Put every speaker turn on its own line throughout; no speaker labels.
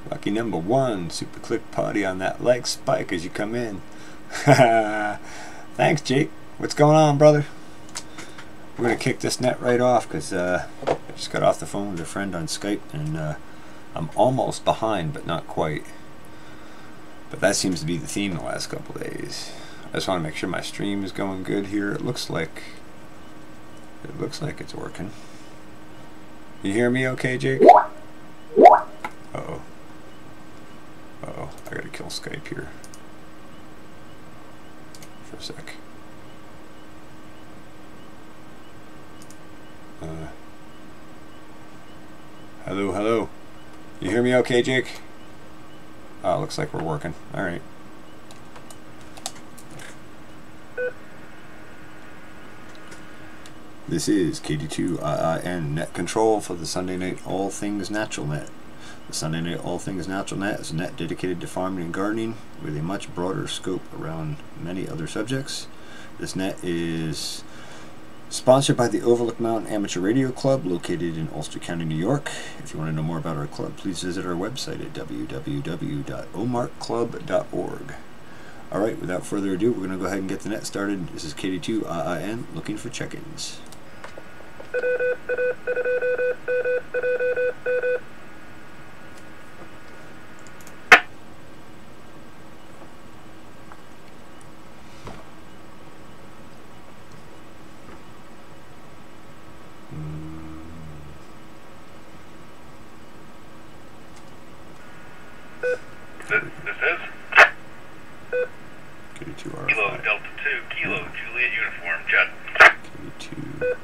Lucky number 1. Super click party on that like spike as you come in. Thanks, Jake. What's going on, brother? We're going to kick this net right off because I just got off the phone with a friend on Skype, and I'm almost behind, but not quite. But that seems to be the theme the last couple of days. I just want to make sure my stream is going good here. It looks like it's working. You hear me okay, Jake? Uh-oh. Uh-oh. I gotta kill Skype here for a sec. Hello, hello. You hear me okay, Jake? Oh, looks like we're working. Alright. This is KD2IIN Net Control for the Sunday Night All Things Natural Net. The Sunday Night All Things Natural Net is a net dedicated to farming and gardening with a much broader scope around many other subjects. This net is sponsored by the Overlook Amateur Radio Club located in Ulster County, New York. If you want to know more about our club, please visit our website at www.omarcclub.org. Alright, without further ado, we're going to go ahead and get the net started. This is KD2IIN looking for check-ins.
This is
KD2RFI.
Kilo Delta 2, Kilo Juliet Uniform, Jet.
KD2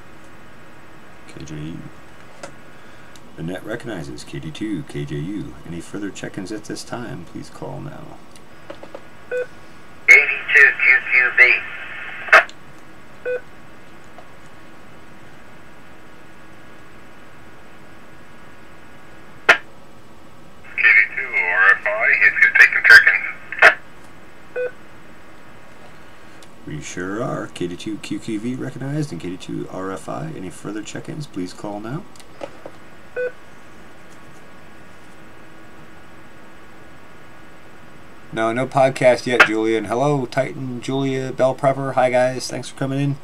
KJU. The net recognizes KD2 KJU. Any further check-ins at this time, please call now.
82 QQB.
KD2 RFI, it's good taking check-ins.
We sure are. KD2 QQV recognized and KD2 RFI. Any further check-ins, please call now. No podcast yet, Julia. And hello, Titan, Julia, Bell Prepper. Hi, guys. Thanks for coming in.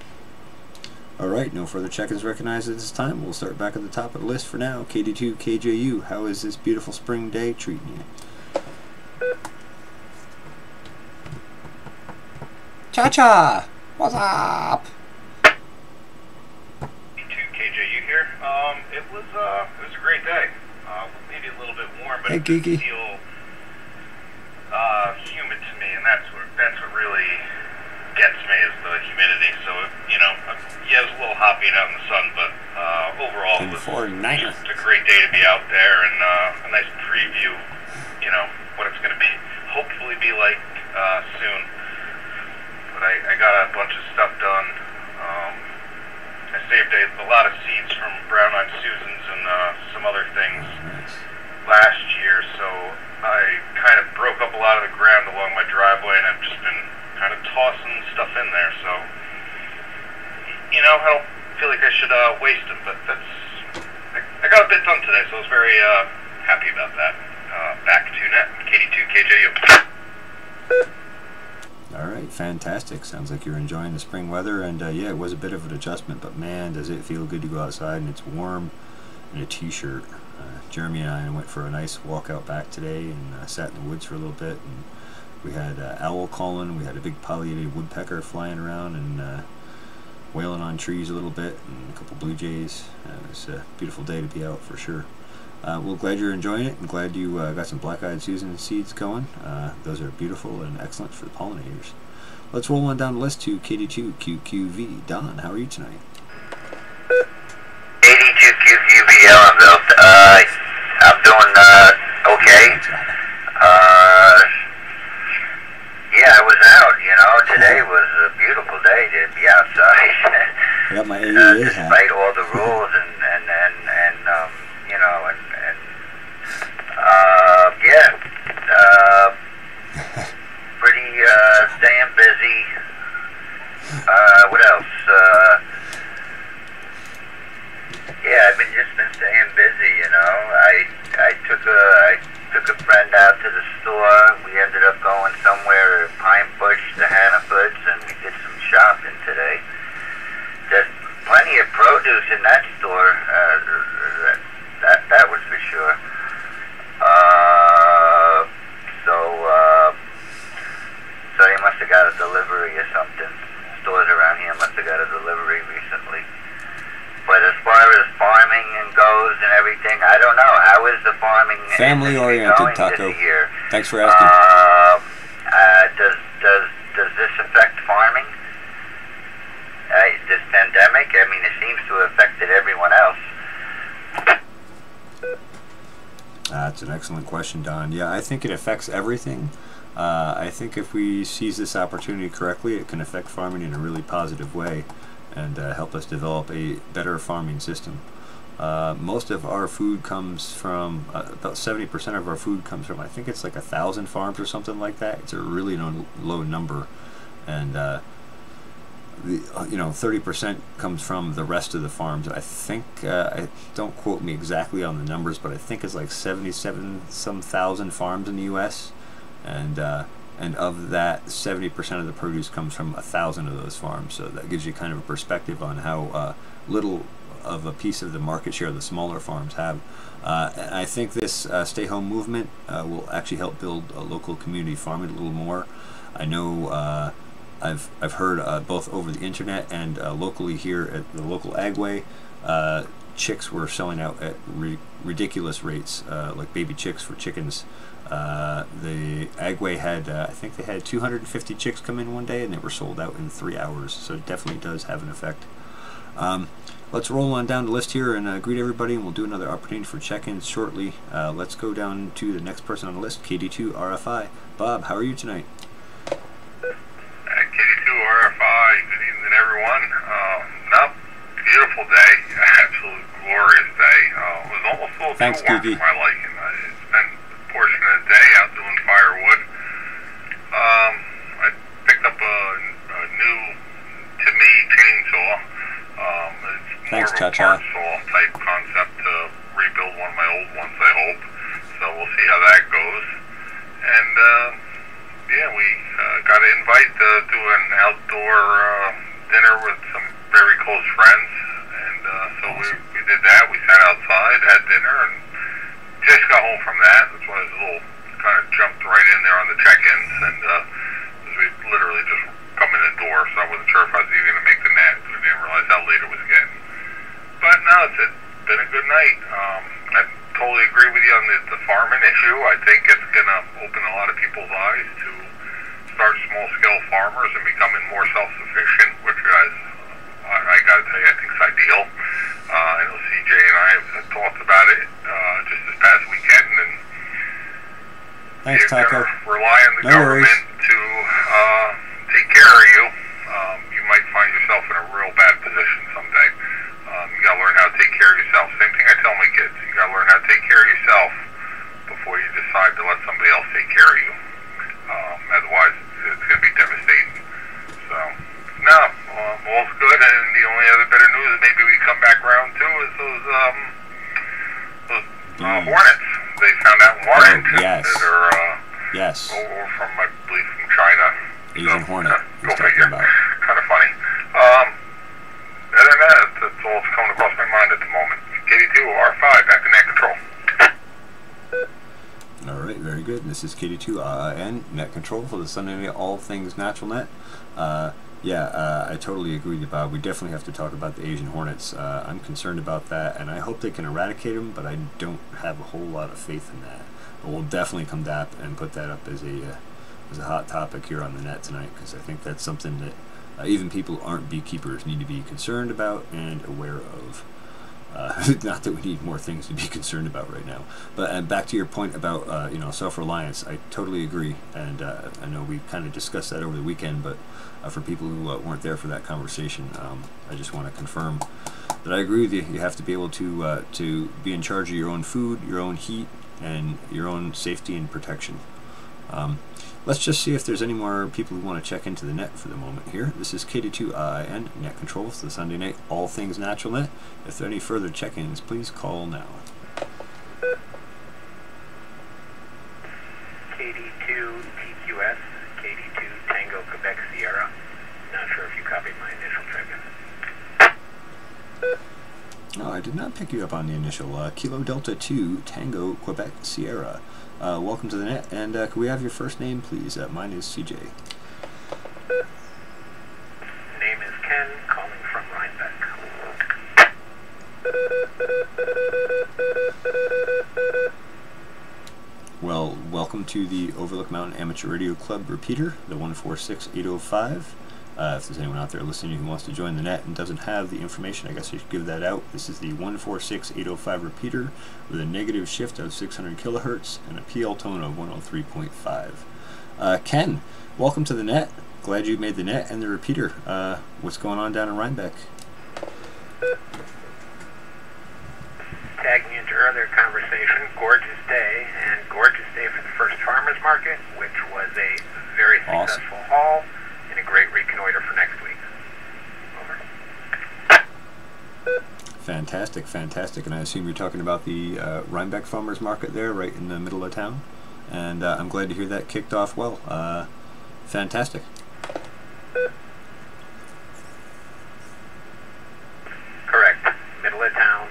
Alright, no further check-ins recognized at this time. We'll start back at the top of the list for now. KD2 KJU. How is this beautiful spring day treating you? Cha-cha! What's up?
2KJU here. It was a great day. Maybe a little bit warm, but
Hey,
it didn't
Geeky.
feel humid to me, and that's what really gets me is the humidity. So you know, yeah, it was a little hot being out in the sun, but overall it was just a great day to be out there, and a nice preview. You know what it's going to be, hopefully be like soon. But I got a bunch of stuff done. I saved a lot of seeds from brown-eyed Susans and some other things last year, so I kind of broke up a lot of the ground along my driveway, and I've just been kind of tossing stuff in there. So, you know, I don't feel like I should waste them, but I got a bit done today, so I was very happy about that. Back to net, KD2 KJU.
Alright, fantastic. Sounds like you're enjoying the spring weather, and yeah, it was a bit of an adjustment, but man, does it feel good to go outside, and it's warm in a t-shirt. Jeremy and I went for a nice walk out back today and sat in the woods for a little bit, and we had owl calling, we had a big pileated woodpecker flying around and wailing on trees a little bit, and a couple blue jays. It was a beautiful day to be out for sure. Well, glad you're enjoying it, and glad you got some black-eyed Susan seeds going. Those are beautiful and excellent for the pollinators. Let's roll on down the list to KD2 QQV. Don, how are you tonight?
82 QQB Ellenville. I'm doing okay. Yeah, I was out, you know. Today was a beautiful day to be outside.
I got my AEA hat.
Despite all the rules and you know, yeah, pretty, staying busy. What else? Yeah, I've just been staying busy, you know. I took a friend out to the store. We ended up going somewhere to Pine Bush, the Hannaford's, and we did some shopping today. There's plenty of produce in that store, that was for sure. So you must have got a delivery or something. Stores around here must have got a delivery recently. But as far as farming and goes and everything, I don't know. How is the farming
family-oriented, Taco?
This year?
Thanks for asking.
Does this affect farming? This pandemic? I mean, it seems to have affected everyone else.
That's an excellent question, Don. Yeah, I think it affects everything. I think if we seize this opportunity correctly, it can affect farming in a really positive way and help us develop a better farming system. Most of our food comes from, about 70% of our food comes from, I think it's like 1,000 farms or something like that. It's a really low number. And, 30% comes from the rest of the farms. I think, don't quote me exactly on the numbers, but I think it's like 77-some thousand farms in the U.S. And of that, 70% of the produce comes from 1,000 of those farms. So that gives you kind of a perspective on how little of a piece of the market share the smaller farms have. And I think this stay-home movement will actually help build a local community farming a little more. I know I've heard both over the internet and locally here at the local Agway, chicks were selling out at ridiculous rates, like baby chicks for chickens. The Agway had, I think they had 250 chicks come in one day, and they were sold out in 3 hours. So it definitely does have an effect. Let's roll on down the list here and greet everybody, and we'll do another opportunity for check-ins shortly. Let's go down to the next person on the list, KD2 RFI. Bob, how are you tonight?
KD2 RFI, good evening everyone. Beautiful day, absolutely glorious day. It was almost a little too warm for my liking. I spent a portion of the day out doing firewood. I picked up a new, to me, chainsaw. It's more of a part saw type concept to rebuild one of my old ones, I hope. So we'll see how that goes. And yeah, we got an invite to do an outdoor dinner with some very close friends, and so we did that. We sat outside, had dinner, and just got home from that. That's why I was a little kind of jumped right in there on the check-ins, and we literally just come in the door, so I wasn't sure if I was even going to make the net, because I didn't realize how late it was getting. But no, it's been a good night. I totally agree with you on the farming issue. I think it's going to open a lot of people's eyes to start small-scale farmers and becoming more self-sufficient, which I got to tell you, I think it's ideal. I know CJ and I have talked about it just this past weekend, and
thanks,
you're
Taco.
going to rely on the government to take care of you. You might find yourself in a real bad position someday. You got to learn how to take care of yourself. Same thing I tell my kids. You got to learn how to take care of yourself before you decide to let somebody else take care of you. Otherwise, it's going to be devastating. So, no, all's good. And the only other bit of news that maybe we come back around to is those hornets. They found out in Washington that are over from, I believe, from China.
Asian hornet.
Go figure. Kind of funny. Other than that, that's all that's coming across my mind at the moment. KD2 R5, back to net control.
Alright, very good. This is KD2 net control for the Sunday Night All Things Natural Net. I totally agree with you, Bob. We definitely have to talk about the Asian hornets. I'm concerned about that, and I hope they can eradicate them, but I don't have a whole lot of faith in that. But we'll definitely come back and put that up as a hot topic here on the net tonight, because I think that's something that even people who aren't beekeepers need to be concerned about and aware of. Not that we need more things to be concerned about right now. But back to your point about self-reliance, I totally agree, and I know we kind of discussed that over the weekend, but for people who weren't there for that conversation, I just want to confirm that I agree with you. You have to be able to be in charge of your own food, your own heat, and your own safety and protection. Let's just see if there's any more people who want to check into the net for the moment here. This is KD2IN Net Control for the Sunday Night All Things Natural Net. If there are any further check-ins, please call now.
KD2 TQS, KD2 Tango Quebec Sierra. Not sure if you copied my initial check-in.
No, I did not pick you up on the initial. Kilo Delta 2 Tango Quebec Sierra. Welcome to the net, and could we have your first name, please? Mine is CJ.
Name is Ken, calling from Rhinebeck.
Well, welcome to the Overlook Mountain Amateur Radio Club repeater, the 146805. If there's anyone out there listening who wants to join the net and doesn't have the information, I guess I should give that out. This is the 146805 repeater with a negative shift of 600 kilohertz and a PL tone of 103.5. Ken, welcome to the net. Glad you made the net and the repeater. What's going on down in Rhinebeck?
Tagging into earlier conversation, gorgeous day for the first farmers market, which was a very successful haul and a great reconnoiter for next week. Over.
Fantastic, fantastic. And I assume you're talking about the Rhinebeck farmers market there, right in the middle of town. And I'm glad to hear that kicked off well. Fantastic.
Correct. Middle of town.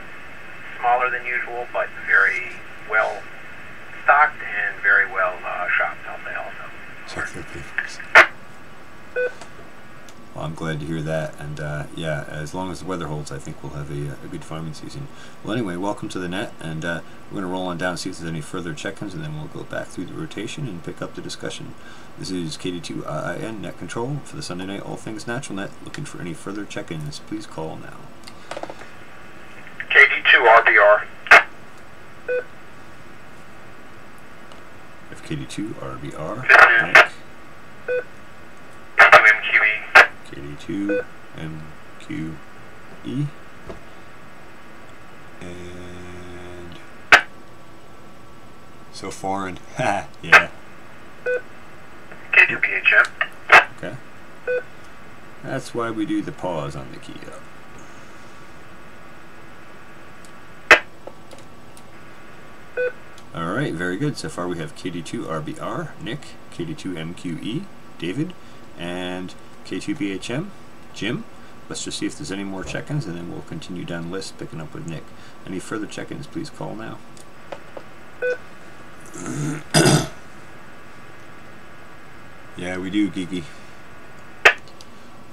Smaller than usual, but very well stocked and very well shopped, I'll say also.
Check their papers. Well, I'm glad to hear that, and yeah, as long as the weather holds, I think we'll have a good farming season. Well, anyway, welcome to the net, and we're going to roll on down and see if there's any further check-ins, and then we'll go back through the rotation and pick up the discussion. This is KD2IIN Net Control for the Sunday Night All Things Natural Net. Looking for any further check-ins, please call now.
KD2 RBR.
If KD2 RBR, KD2 MQE, and so foreign. Ha, yeah.
KD2BHM.
Okay. That's why we do the pause on the key up. Alright, very good. So far we have KD2RBR, Nick, KD2MQE, David, and K2BHM, Jim. Let's just see if there's any more check-ins, and then we'll continue down the list, picking up with Nick. Any further check-ins, please call now. Yeah, we do, Geeky.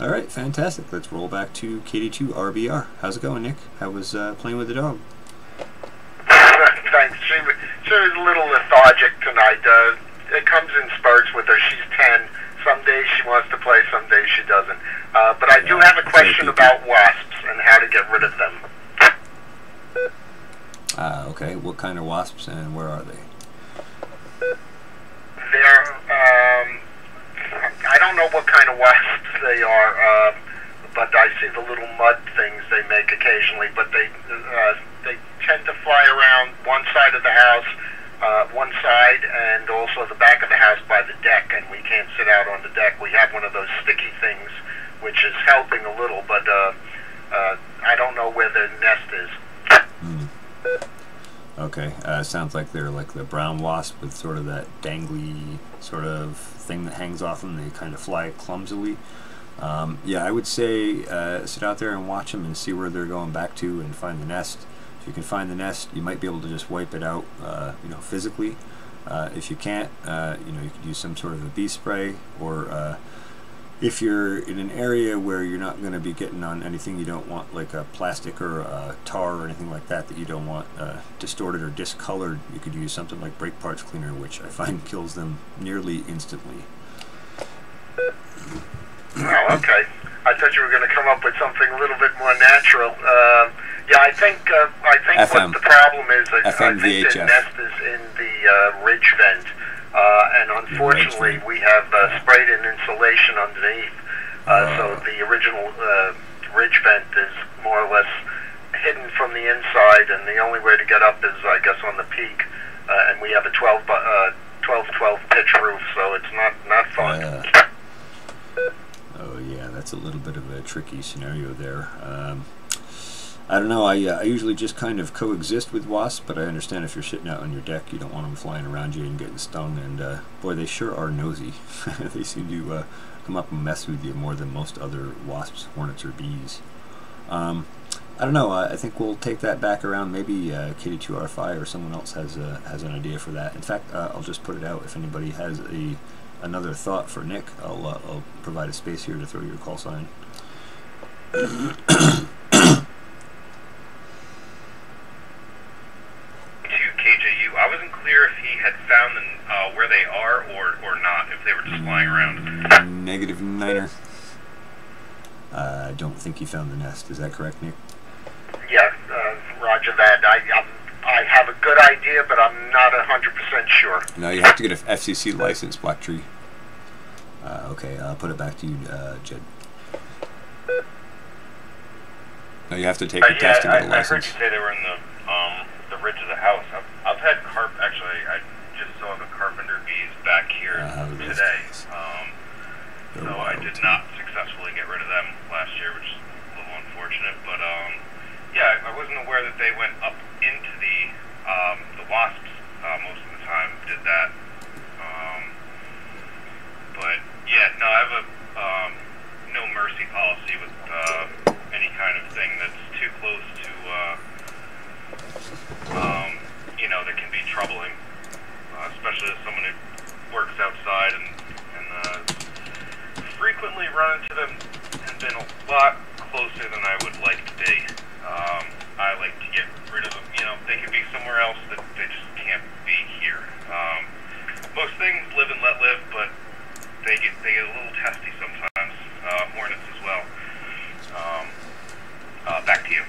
Alright, fantastic. Let's roll back to KD2RBR. How's it going, Nick? How was playing with the dog?
Thanks. She was a little lethargic tonight. It comes in spurts with her. She's 10. Some days she wants to play, some days she doesn't. But I do have a question about wasps and how to get rid of them.
Okay. What kind of wasps and where are they?
They're, I don't know what kind of wasps they are, but I see the little mud things they make occasionally, but they tend to fly around one side of the house, one side, and also the back of the house by the deck, and we can't sit out on the deck. We have one of those sticky things, which is helping a little, but I don't know where the nest is.
Okay, sounds like they're like the brown wasp with sort of that dangly sort of thing that hangs off them. They kind of fly clumsily. Yeah, I would say sit out there and watch them and see where they're going back to and find the nest. If you can find the nest, you might be able to just wipe it out, you know, physically. If you can't, you know, you could use some sort of a bee spray, or if you're in an area where you're not going to be getting on anything you don't want, like a plastic or a tar or anything like that you don't want distorted or discolored, you could use something like brake parts cleaner, which I find kills them nearly instantly.
Oh, okay. I thought you were going to come up with something a little bit more natural. Yeah, I think what the problem is, I think the nest is in the ridge vent, and unfortunately we have sprayed in insulation underneath, so the original ridge vent is more or less hidden from the inside, and the only way to get up is, I guess, on the peak, and we have a 12 pitch roof, so it's not fun.
Oh yeah, that's a little bit of a tricky scenario there. I don't know, I usually just kind of coexist with wasps, but I understand if you're sitting out on your deck, you don't want them flying around you and getting stung, and boy, they sure are nosy. They seem to come up and mess with you more than most other wasps, hornets, or bees. I don't know, I think we'll take that back around. Maybe Kitty2R5 or someone else has an idea for that. In fact, I'll just put it out. If anybody has another thought for Nick, I'll provide a space here to throw your call sign.
I wasn't clear if he had found them, where they are or not, if they were just flying around.
Negative Niner. I don't think he found the nest. Is that correct, Nick?
Yeah, roger that. I have a good idea, but I'm not 100% sure.
No, you have to get an FCC license, Black Tree. Okay, I'll put it back to you, Jed. No, you have to take a test to get a license.
I heard you say they were in the ridge of the house. I've had actually, I just saw the carpenter bees back here today. So I did not successfully get rid of them last year, which is a little unfortunate. But yeah, I wasn't aware that they went up into the wasps most of the time. Did that. But yeah, no, I have a no mercy policy with any kind of thing that's too close to you know, that can be troubling, especially as someone who works outside and frequently run into them and been a lot closer than I would like to be. I like to get rid of them. You know, they can be somewhere else, that they just can't be here. Most things live and let live, but they get a little testy sometimes. Hornets as well. Back to you.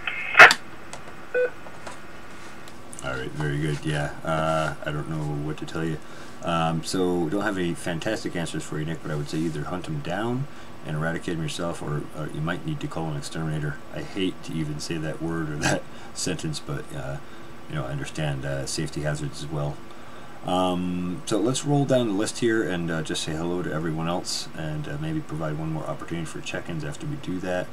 Alright, very good. Yeah, I don't know what to tell you. So, don't have any fantastic answers for you, Nick, but I would say either hunt them down and eradicate them yourself, or you might need to call an exterminator. I hate to even say that word or that sentence, but you know, I understand safety hazards as well. So let's roll down the list here and just say hello to everyone else, and maybe provide one more opportunity for check-ins after we do that,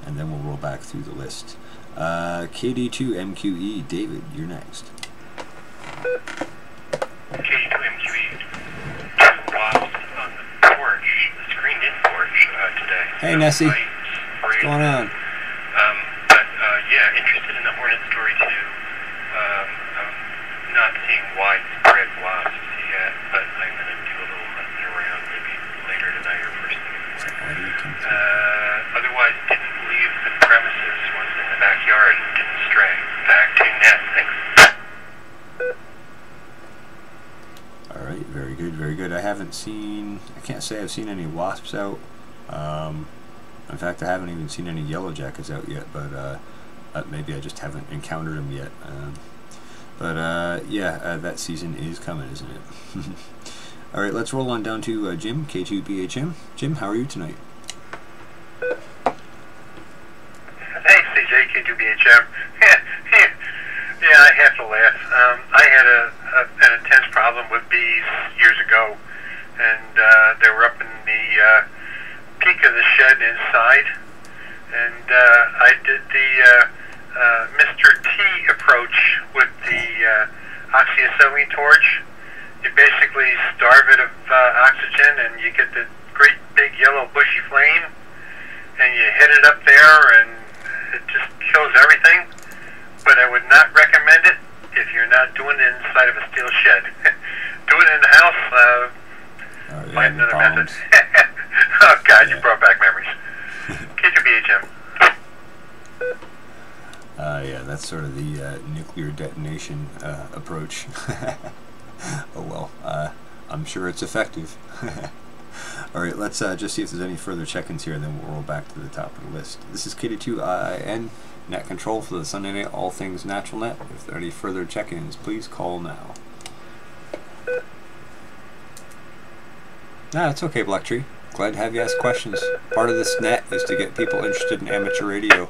and then we'll roll back through the list. KD2MQE, David, you're next.
KD2MQE, wasps on the porch, the screened-in porch today.
Hey, Nessie. What's going on?
But yeah, interested in the hornet story too. I'm not seeing widespread wasps yet, but I'm going to do a little hunting around maybe later tonight or first thing in the morning. Otherwise, didn't leave the premises, was in the backyard and didn't stray. Back to net, thanks.
Alright, very good, very good. I can't say I've seen any wasps out. In fact, I haven't even seen any yellow jackets out yet, but maybe I just haven't encountered them yet. Yeah, that season is coming, isn't it? Alright, let's roll on down to Jim, K2BHM. Jim, how are you tonight?
Thanks, CJ, K2BHM. Yeah, I have to laugh. I had an intense problem with bees years ago, and they were up in the peak of the shed inside, and I did the Mr. T approach with the oxyacetylene torch. You basically starve it of oxygen, and you get the great big yellow bushy flame, and you hit it up there, and it just kills everything. But I would not recommend it if you're not doing it inside of a steel shed. Do it in the house. Find another method. Oh God, you brought back memories. K2BHM.
Yeah, that's sort of the nuclear detonation approach. Oh well, I'm sure it's effective. Alright, let's just see if there's any further check-ins here, and then we'll roll back to the top of the list. This is KD2IN, Net Control for the Sunday Night All Things Natural Net. If there are any further check-ins, please call now. Nah, it's okay, Black Tree. Glad to have you ask questions. Part of this net is to get people interested in amateur radio.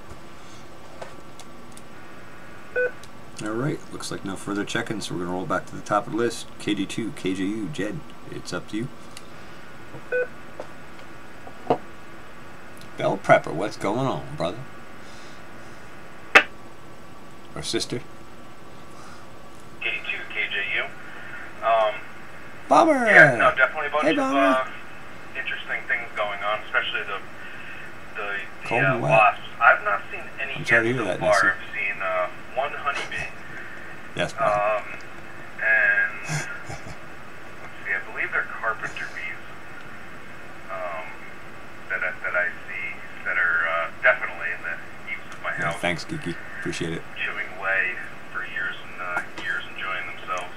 Alright, looks like no further check-ins, so we're going to roll back to the top of the list. KD2, KJU, Jed, it's up to you. Bell Prepper, what's going on, brother? Or sister?
KD2, KJU.
Bomber!
Yeah, no, definitely a bunch
of
interesting things going on, especially the
Cold
wasps. I've not seen any yet so
that,
far.
Nessie.
I've seen one honeybee.
Yes,
and let's see, I believe they're carpenter bees that I see that are definitely in the eaves of my house.
Thanks, Geeky. Appreciate it.
Chewing away for years and years, enjoying themselves.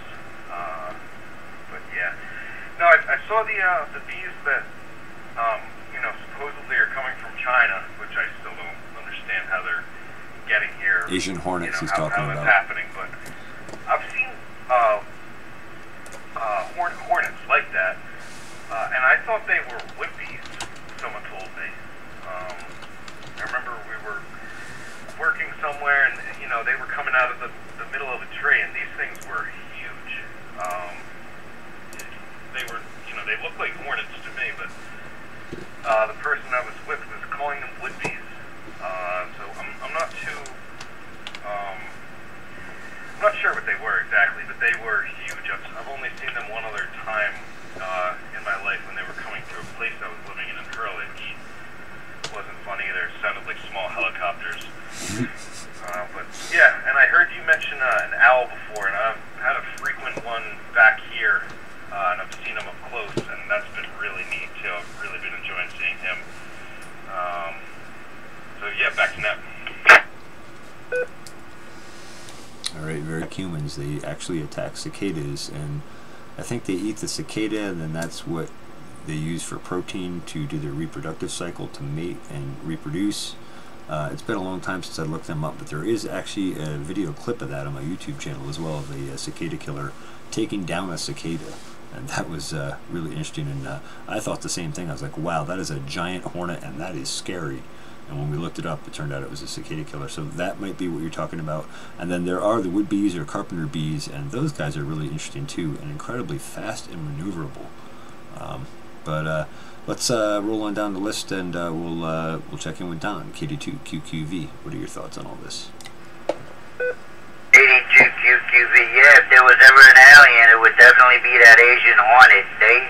But yeah, no, I saw the bees that supposedly are coming from China, which I still don't understand how they're getting here.
Asian hornets he's talking
how
about.
That's happening, but I've seen hornets like that, and I thought they were wood bees. Someone told me. I remember we were working somewhere, and they were coming out of the middle of a tree, and these things were huge. They looked like hornets to me, but the person I was with was calling them wood bees. So I'm not too, I'm not sure what they were exactly, but they were huge. I've only seen them one other time in my life when they were coming through a place I was living in Hurley, which wasn't fun either. It sounded like small helicopters. But yeah, and I heard you mention an owl before, and I've had a frequent one back here, and I've seen him up close, and that's been really neat too. I've really been enjoying seeing him. So yeah, back to net.
Alright, very humans. They actually attack cicadas, and I think they eat the cicada, and then that's what they use for protein to do their reproductive cycle, to mate and reproduce. It's been a long time since I looked them up, but there is actually a video clip of that on my YouTube channel as well, of a cicada killer taking down a cicada, and that was really interesting. And I thought the same thing. I was like, wow, that is a giant hornet, and that is scary. And when we looked it up, it turned out it was a cicada killer. So that might be what you're talking about. And then there are the wood bees or carpenter bees, and those guys are really interesting too, and incredibly fast and maneuverable. But let's roll on down the list, and we'll check in with Don, KD2QQV. What are your thoughts on all this?
KD2QQV, yeah, if there was ever an alien, it would definitely be that Asian hornet. They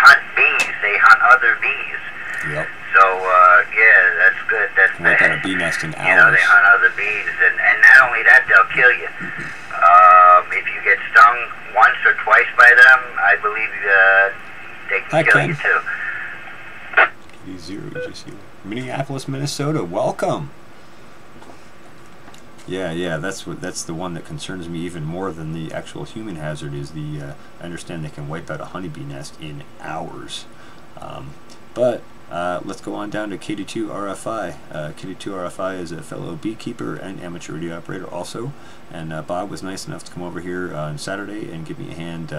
hunt bees. They hunt other bees.
Yep.
So, yeah, that's good. That's
what kind of bee nest in hours?
They hunt other bees, and not only that, they'll kill you. If you get stung once or twice by them, I believe they can kill you too.
KD0, just you. Minneapolis, Minnesota, welcome. Yeah, that's the one that concerns me even more than the actual human hazard. Is I understand they can wipe out a honeybee nest in hours. But let's go on down to KD2RFI. KD2RFI is a fellow beekeeper and amateur radio operator also, and Bob was nice enough to come over here on Saturday and give me a hand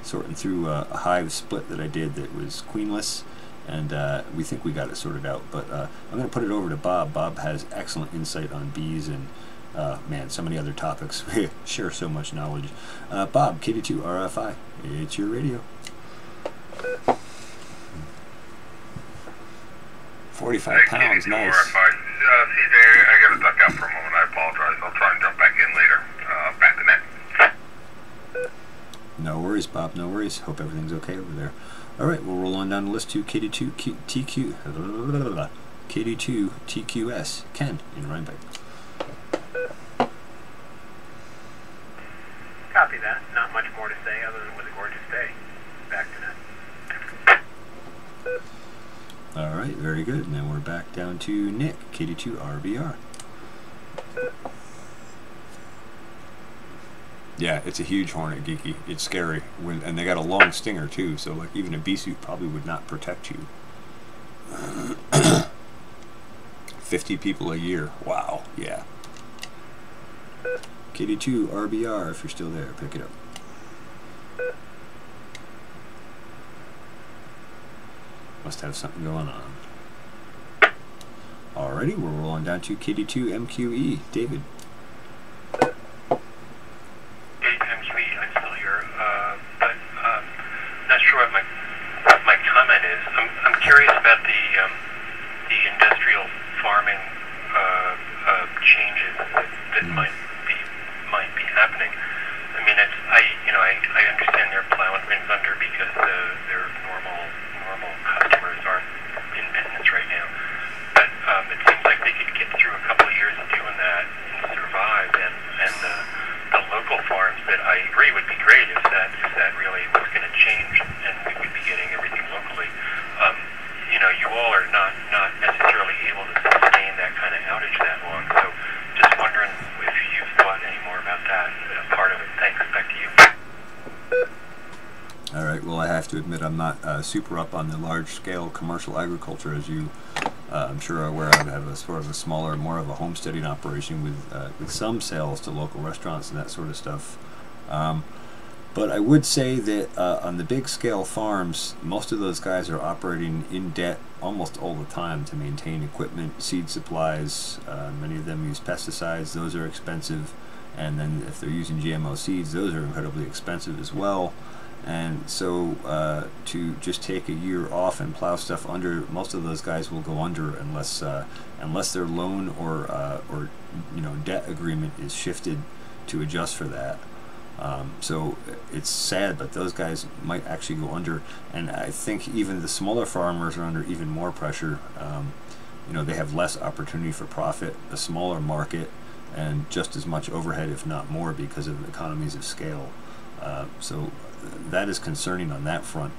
sorting through a hive split that I did that was queenless, and we think we got it sorted out. But I'm going to put it over to Bob. Bob has excellent insight on bees and man, so many other topics. We share so much knowledge. Bob, KD2RFI, it's your radio. 45 pounds, nice.
CJ, I got to duck out for a moment. I apologize. I'll try and jump back in later. Back to net.
No worries, Bob. No worries. Hope everything's okay over there. All right, we'll roll on down the list to KD2TQS. Ken in Rhinebeck.
Copy that. Not much more to say other than it was a gorgeous day. Back to net.
All right, very good. And then we're back down to Nick, KD2RBR. Yeah, it's a huge hornet, Geeky. It's scary. And they got a long stinger, too, so like even a bee suit probably would not protect you. 50 people a year. Wow, yeah. KD2RBR, if you're still there, pick it up. Must have something going on. Alrighty, we're rolling down to KD2MQE. David.
MQE, I'm still here, but not sure what my comment is. I'm curious about the industrial farming changes that might be would be great if that really was going to change and we would be getting everything locally. You know, you all are not necessarily able to sustain that kind of outage that long. So just wondering if you've thought any more about that part of it. Thanks. Back to you.
All right. Well, I have to admit I'm not super up on the large-scale commercial agriculture, as you I'm sure are aware of. I have a sort of a smaller, more of a homesteading operation with some sales to local restaurants and that sort of stuff. But I would say that on the big-scale farms, most of those guys are operating in debt almost all the time to maintain equipment, seed supplies. Many of them use pesticides; those are expensive. And then if they're using GMO seeds, those are incredibly expensive as well. And so to just take a year off and plow stuff under, most of those guys will go under unless their loan or debt agreement is shifted to adjust for that. So it's sad, but those guys might actually go under. And I think even the smaller farmers are under even more pressure. They have less opportunity for profit, a smaller market, and just as much overhead, if not more, because of economies of scale. So that is concerning on that front.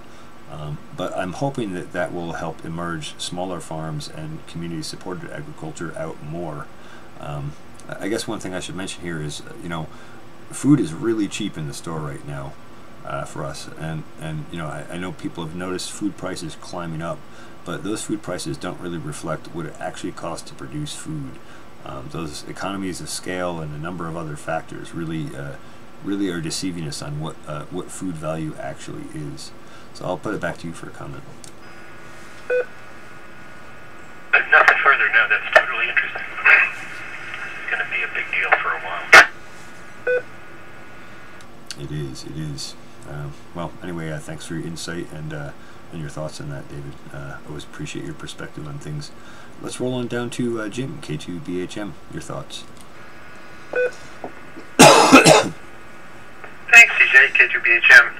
But I'm hoping that will help emerge smaller farms and community-supported agriculture out more. I guess one thing I should mention here is, food is really cheap in the store right now for us, and I know people have noticed food prices climbing up, but those food prices don't really reflect what it actually costs to produce food. Those economies of scale and a number of other factors really are deceiving us on what food value actually is. So I'll put it back to you for a comment.
Nothing further. No, that's totally interesting. It's going to be a big deal for a while.
It is. Well, anyway, thanks for your insight and your thoughts on that, David. I always appreciate your perspective on things. Let's roll on down to Jim, K2BHM. Your thoughts.
Thanks, CJ, K2BHM.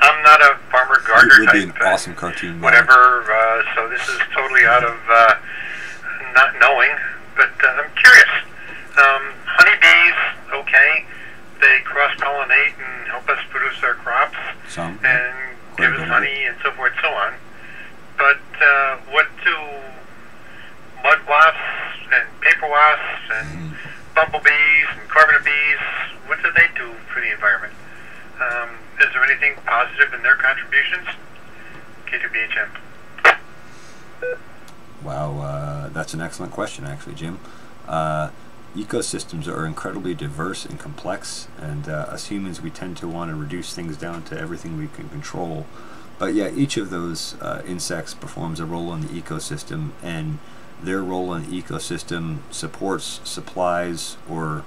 I'm not a farmer gardener type.
It would be an awesome cartoon.
Whatever, so this is totally out of not knowing, but I'm curious. Honeybees, okay, they cross-pollinate and help us produce our crops and give us honey and so forth and so on. But what do mud wasps and paper wasps and bumblebees and carpenter bees, what do they do for the environment? Is there anything positive in their contributions? K2BHM.
Wow, that's an excellent question, actually, Jim. Ecosystems are incredibly diverse and complex, and us humans, we tend to want to reduce things down to everything we can control. But yeah, each of those insects performs a role in the ecosystem, and their role in the ecosystem supports, supplies, or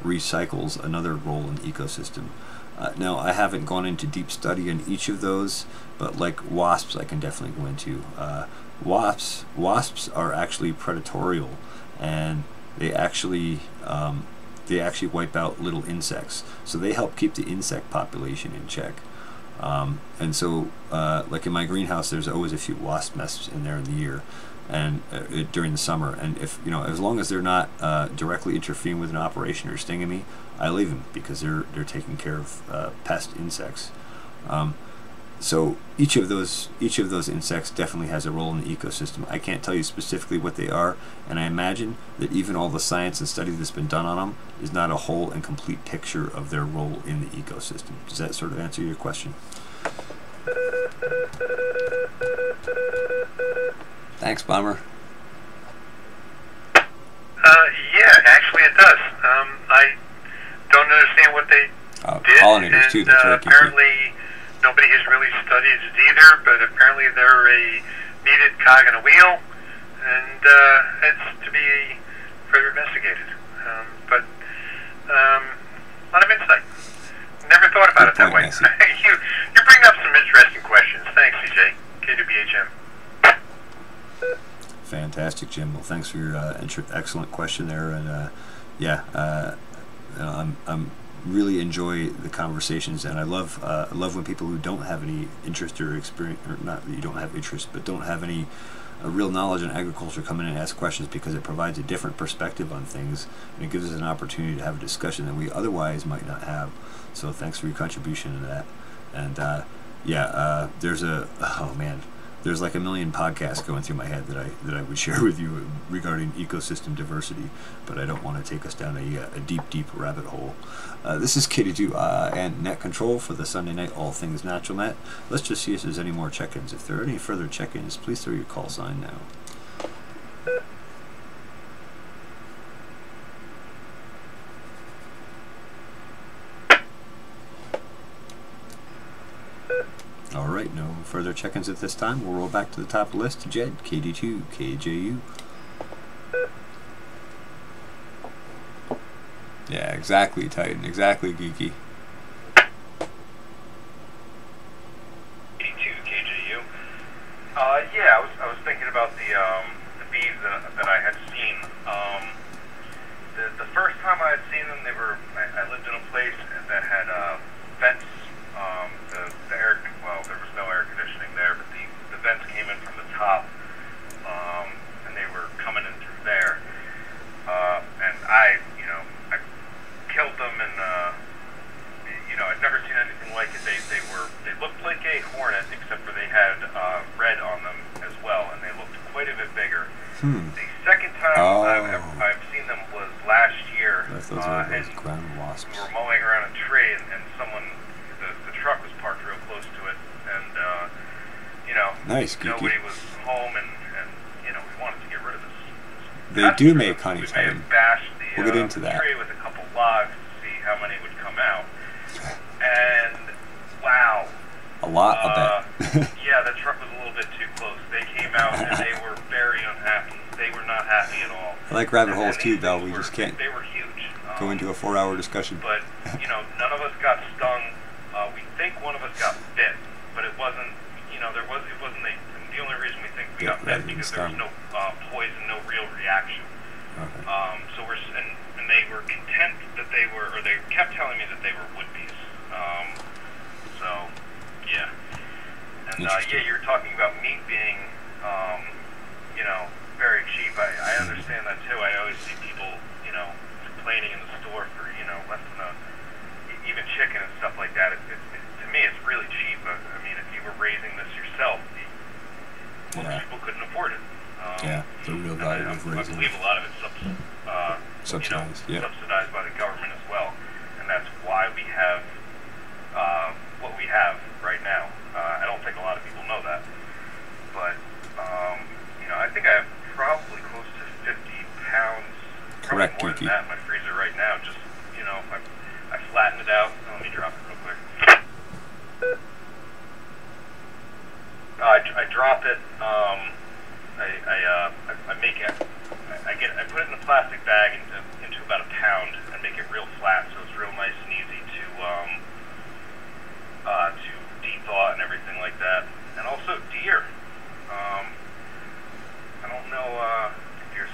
recycles another role in the ecosystem. Now, I haven't gone into deep study on each of those, but like wasps, I can definitely go into. Wasps are actually predatorial, and they actually wipe out little insects. So they help keep the insect population in check. And so, like in my greenhouse, there's always a few wasp nests in there in the year, and during the summer. And if as long as they're not directly interfering with an operation or stinging me, I leave them because they're taking care of pest insects. So each of those insects definitely has a role in the ecosystem. I can't tell you specifically what they are, and I imagine that even all the science and study that's been done on them is not a whole and complete picture of their role in the ecosystem. Does that sort of answer your question? Thanks, Bomber.
Yeah, actually it does. I don't understand what they did,
pollinators too. That's right.
Apparently nobody has really studied it either, but apparently they're a needed cog in a wheel, and it's to be further investigated. But a lot of insight. Never thought about it that way. You bring up some interesting questions. Thanks, CJ. K2BHM.
Fantastic, Jim. Well, thanks for your excellent question there, and I'm really enjoy the conversations, and I love when people who don't have any interest or experience, or not that you don't have interest, but don't have any real knowledge in agriculture come in and ask questions, because it provides a different perspective on things, and it gives us an opportunity to have a discussion that we otherwise might not have. So thanks for your contribution to that. And there's like a million podcasts going through my head that I would share with you regarding ecosystem diversity, but I don't want to take us down a deep rabbit hole. This is KD2 and Net Control for the Sunday Night All Things Natural Net. Let's just see if there's any more check-ins. If there are any further check-ins, please throw your call sign now. Alright, no further check-ins at this time. We'll roll back to the top of the list. Jed, KD2, KJU. Yeah, exactly, Titan. Exactly, Geeky.
KD2, KJU. Yeah, I was thinking about the bees that I had seen. The first time I had seen them, I lived in a place that had vents. The air, well, there was no air conditioning there, but the vents came in from the top, and they were coming in through there. And I killed them, and I'd never seen anything like it. They looked like a hornet, except for they had red on them as well, and they looked quite a bit bigger. The second time I've seen them was last year,
those ground wasps.
We were mowing around a tree, and someone, the truck was parked real close to it, and
nice,
nobody was home, and we wanted to get rid of this.
They do make honey,
we may have bashed the
we'll get into that.
tree with a couple logs to see how many would come out, and wow,
a lot of that.
Yeah, the truck was a little bit too close. They came out and they were very unhappy. They were not happy at all.
I like rabbit holes too, Bell. We just can't.
They were huge.
Go into a 4-hour discussion.
But none of us got stung. We think one of us got bit, but it wasn't. It wasn't the only reason we think we got bit, because there was no poison, no real reaction.
Okay.
So and they were content that they were, or they kept telling me that they were wood bees. So yeah, and you were talking about meat being, very cheap. I understand that too. I always see people, complaining in the store for less than even chicken and stuff like that. To me, it's really cheap. I mean, if you were raising this yourself, most people couldn't afford it.
The real value of raising.
I believe a lot of it's
subsidized.
Subsidized by the government as well, and that's why we have what we have right now. I don't think a lot of people know that, but I think I have probably close to 50 pounds.
Correct,
more
Kiki.
than that in my freezer right now. Just I flattened it out. Let me drop it real quick. I drop it. I make it. I put it in a plastic bag into about a pound and make it real flat, so it's real nice and easy to de-thaw and everything like that. And also deer. I don't know if deer.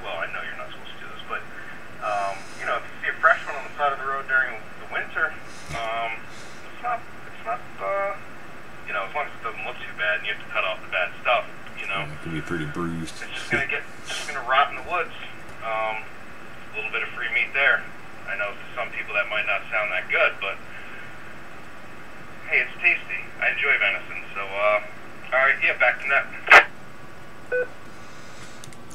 Well, I know you're not supposed to do this, but if you see a fresh one on the side of the road during the winter, it's not as long as it doesn't look too bad, and you have to cut off the bad stuff.
It can be pretty bruised.
It's just gonna rot in the woods. A little bit of free meat there. I know to some people that might not sound that good, but hey, it's tasty. I enjoy venison, so alright, back to net.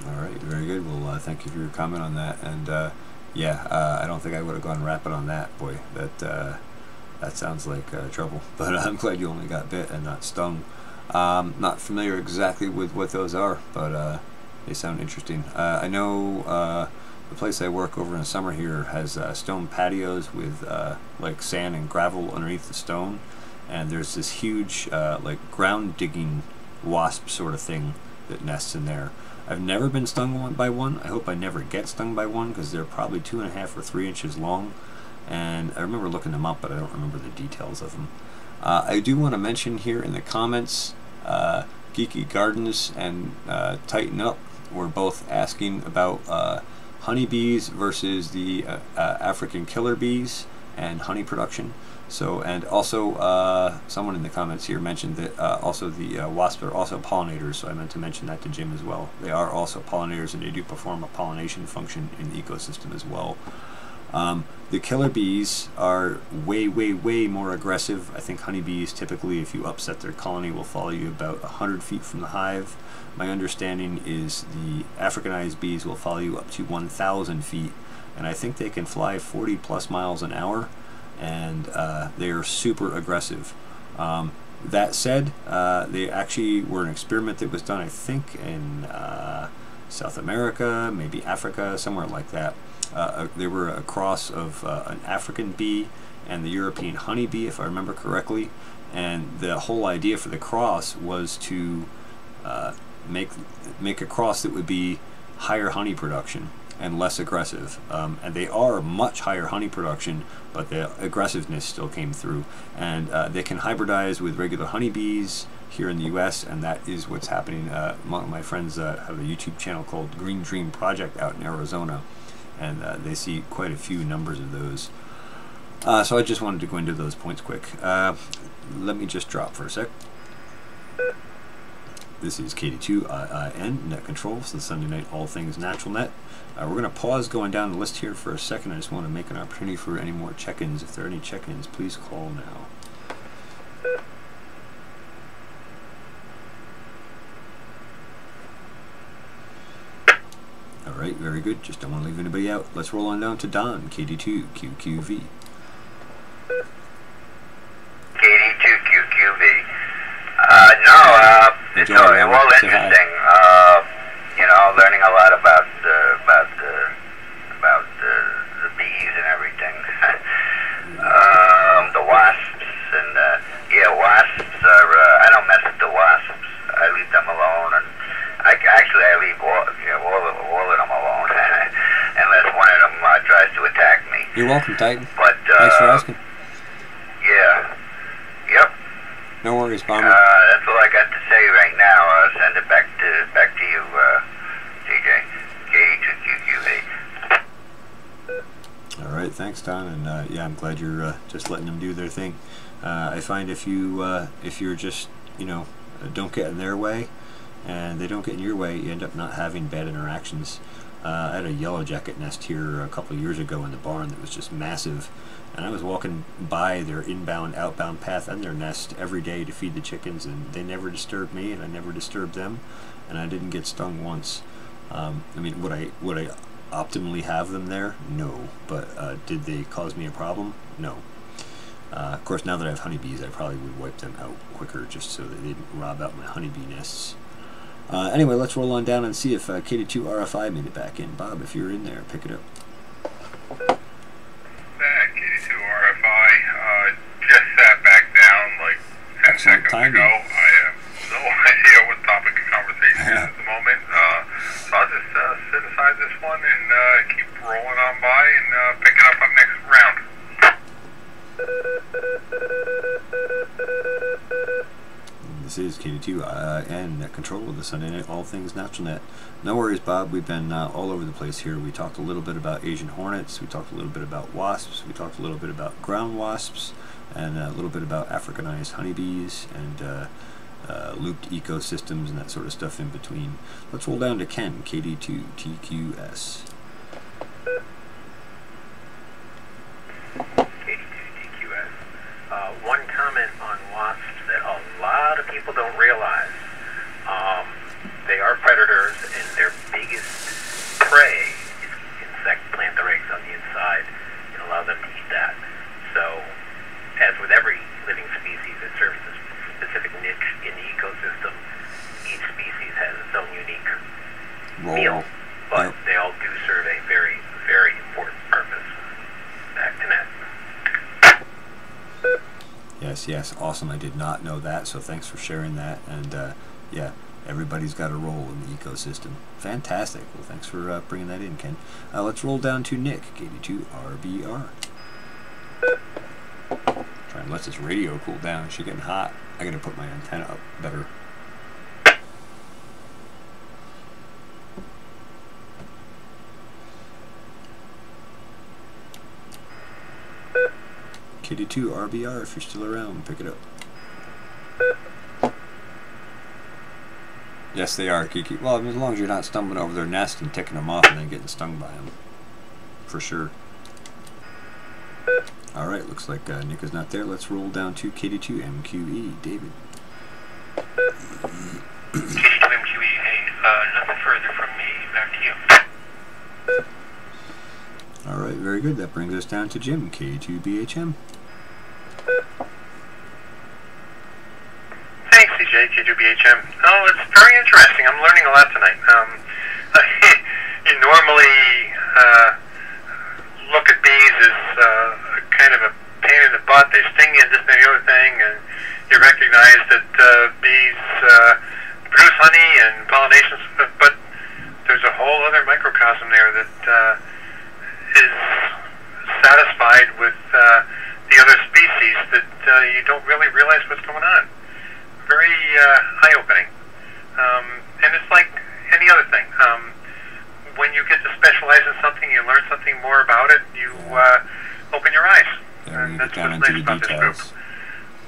Alright, very good. Well, thank you for your comment on that, and I don't think I would have gone rapid on that. Boy, that sounds like trouble, but I'm glad you only got bit and not stung. Not familiar exactly with what those are, but they sound interesting. I know the place I work over in the summer here has stone patios with like sand and gravel underneath the stone, and there's this huge like ground digging wasp sort of thing that nests in there. I've never been stung by one. I hope I never get stung by one, because they're probably 2.5 or 3 inches long, and I remember looking them up, but I don't remember the details of them. I do want to mention here in the comments, Geeky Gardens and Tighten Up were both asking about honeybees versus the African killer bees. and honey production. So, and also someone in the comments here mentioned that also the wasps are also pollinators, so I meant to mention that to Jim as well. They are also pollinators, and they do perform a pollination function in the ecosystem as well. The killer bees are way more aggressive. I think honeybees typically, if you upset their colony, will follow you about 100 feet from the hive. My understanding is the Africanized bees will follow you up to 1,000 feet, and I think they can fly 40 plus miles an hour, and they are super aggressive. That said, they actually were an experiment that was done, I think, in South America, maybe Africa, somewhere like that. They were a cross of an African bee and the European honeybee, if I remember correctly, and the whole idea for the cross was to make a cross that would be higher honey production and less aggressive. And they are much higher honey production, but the aggressiveness still came through. And they can hybridize with regular honeybees here in the US, and that is what's happening. One of my friends have a YouTube channel called Green Dream Project out in Arizona, and they see quite a few numbers of those. So I just wanted to go into those points quick. Let me just drop for a sec. This is KD2IIN, Net Controls, the Sunday Night All Things Natural Net. We're going to pause going down the list here for a second. I just want to make an opportunity for any more check-ins. If there are any check-ins, please call now. Alright, very good. Just don't want to leave anybody out. Let's roll on down to Don, KD2QQV.
KD2QQV. It's well interesting. You know, learning a lot about the bees and everything. The wasps and yeah, wasps are. I don't mess with the wasps. I leave them alone, and I leave all of them alone, unless one of them tries to attack me.
You're welcome, Titan.
But
thanks for asking.
Yeah. Yep.
No worries, Bomber.
That's all I got to say right now. I'll send it back to you, TJ. KD2QQV.
All right, thanks, Don, and yeah, I'm glad you're just letting them do their thing. I find if you're just, you know, don't get in their way, and they don't get in your way, you end up not having bad interactions. I had a yellow jacket nest here a couple of years ago in the barn that was just massive, and I was walking by their inbound, outbound path and their nest every day to feed the chickens, and they never disturbed me, and I never disturbed them, and I didn't get stung once. I mean, would I optimally have them there? No. But did they cause me a problem? No. Of course, now that I have honeybees, I probably would wipe them out quicker just so that they didn't rob out my honeybee nests. Anyway, let's roll on down and see if KD2RFI made it back in. Bob, if you're in there, pick it up.
KD2RFI just sat back down like 10 seconds ago. I have no idea what topic of conversation is at the moment. So I'll just sit aside this one and keep rolling on by and pick it up on next round.
This is KD2IIN, Net Control of the Sunday Night All Things Natural Net. No worries, Bob. We've been all over the place here. We talked a little bit about Asian hornets. We talked a little bit about wasps. We talked a little bit about ground wasps, and a little bit about Africanized honeybees and looped ecosystems and that sort of stuff in between. Let's roll down to Ken, KD2TQS.
One comment on wasps that a lot of people don't realize. They are predators, and their biggest prey is insect plantar eggs on the inside, and allow them to eat that. So, as with every living species that serves a specific niche in the ecosystem, each species has its own unique meal, but they all do serve a very, very important purpose. Back to net.
Yes, awesome. I did not know that, so thanks for sharing that. And yeah, everybody's got a role in the ecosystem. Fantastic. Well, thanks for bringing that in, Ken. Let's roll down to Nick, KD2RBR. Try and let this radio cool down. It's getting hot. I gotta put my antenna up better. KD2 RBR, if you're still around, pick it up. Yes, they are, Kiki. Well, as long as you're not stumbling over their nest and ticking them off and then getting stung by them. For sure. Alright, looks like Nick is not there. Let's roll down to KD2 MQE. David.
KD2 MQE, hey, nothing further from me. Back to you.
Alright, very good. That brings us down to Jim, KD2 BHM.
Thanks, CJ, KD2 BHM. Oh, it's very interesting. I'm learning a lot tonight. You normally look at bees as kind of a pain in the butt. They sting you and this and the other thing, and you recognize that bees produce honey and pollination, but there's a whole other microcosm there that is satisfied with the other species that you don't really realize what's going on. Very eye-opening. And it's like any other thing. When you get to specialize in something, you learn something more about it, you open your eyes.
Yeah,
and that's
down
what's
into
nice
the
about this
details.
group.